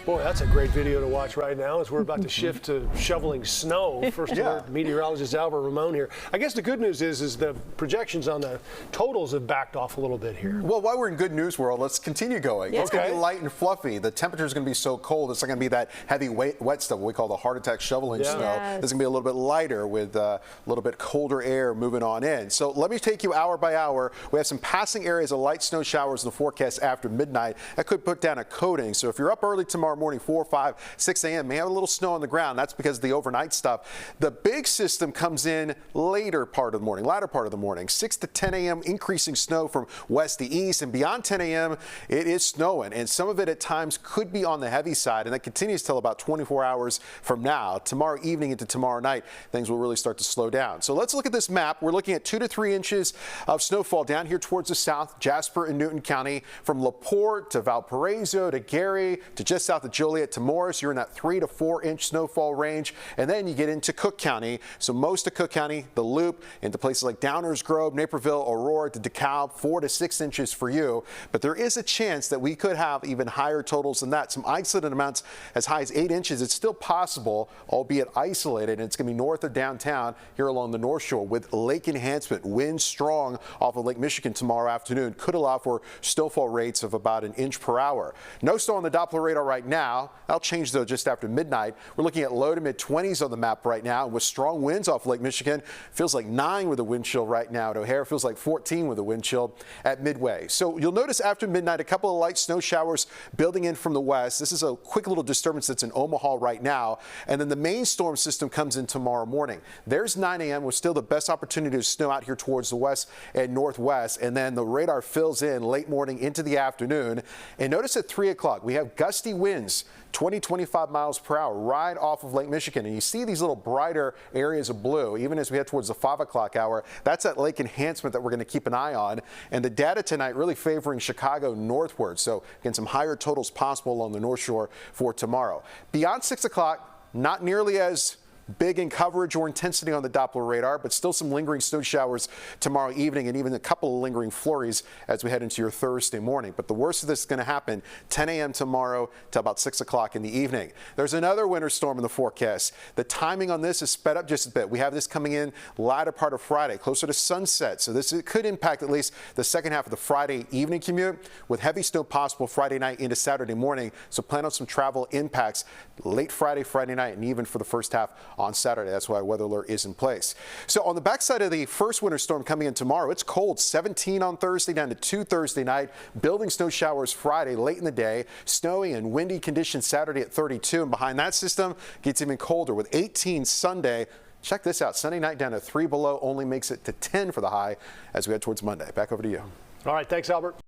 Boy, that's a great video to watch right now as we're about to shift to shoveling snow. First alert, meteorologist Ramon here. I guess the good news is the projections on the totals have backed off a little bit here. Well, while we're in good news world, let's continue going. It's going to be light and fluffy. The temperature is going to be so cold, it's not going to be that heavy wet stuff, what we call the heart attack shoveling snow. It's going to be a little bit lighter with a little bit colder air moving on in. So let me take you hour by hour. We have some passing areas of light snow showers in the forecast after midnight. That could put down a coating. So if you're up early tomorrow morning, 4, 5, 6 a.m., may have a little snow on the ground. That's because of the overnight stuff. The big system comes in later part of the morning, latter part of the morning, 6 to 10 a.m., increasing snow from west to east, and beyond 10 a.m., it is snowing, and some of it at times could be on the heavy side, and that continues till about 24 hours from now. Tomorrow evening into tomorrow night, things will really start to slow down. So let's look at this map. We're looking at 2 to 3 inches of snowfall down here towards the south, Jasper and Newton County, from LaPorte to Valparaiso to Gary to just south of Joliet to Morris. You're in that 3 to 4 inch snowfall range, and then you get into Cook County. So most of Cook County, the Loop, into places like Downers Grove, Naperville, Aurora to DeKalb, 4 to 6 inches for you. But there is a chance that we could have even higher totals than that. Some isolated amounts as high as 8 inches. It's still possible, albeit isolated, and it's going to be north of downtown here along the North Shore with lake enhancement. Winds strong off of Lake Michigan tomorrow afternoon could allow for snowfall rates of about 1 inch per hour. No snow on the Doppler radar right now. That'll change though just after midnight. We're looking at low to mid 20s on the map right now, and with strong winds off Lake Michigan. Feels like 9 with a wind chill right now at O'Hare. Feels like 14 with a wind chill at Midway. So you'll notice after midnight a couple of light snow showers building in from the west. This is a quick little disturbance that's in Omaha right now, and then the main storm system comes in tomorrow morning. There's 9 a.m. with still the best opportunity to snow out here towards the west and northwest, and then the radar fills in late morning into the afternoon. And notice at 3 o'clock we have gusty winds, 20-25 miles per hour right off of Lake Michigan, and you see these little brighter areas of blue even as we head towards the 5 o'clock hour. That's that lake enhancement that we're going to keep an eye on, and the data tonight really favoring Chicago northward. So again, some higher totals possible along the North Shore for tomorrow. Beyond 6 o'clock, not nearly as big in coverage or intensity on the Doppler radar, but still some lingering snow showers tomorrow evening and even a couple of lingering flurries as we head into your Thursday morning. But the worst of this is going to happen 10 a.m. tomorrow to about 6 o'clock in the evening. There's another winter storm in the forecast. The timing on this is sped up just a bit. We have this coming in latter part of Friday, closer to sunset. So this could impact at least the second half of the Friday evening commute, with heavy snow possible Friday night into Saturday morning. So plan on some travel impacts late Friday night, and even for the first half on Saturday. That's why a weather alert is in place. So on the backside of the first winter storm coming in tomorrow, it's cold, 17 on Thursday down to 2 Thursday night, building snow showers Friday late in the day, snowy and windy conditions Saturday at 32, and behind that system gets even colder with 18 Sunday. Check this out, Sunday night down to 3 below, only makes it to 10 for the high as we head towards Monday. Back over to you. All right, thanks, Albert.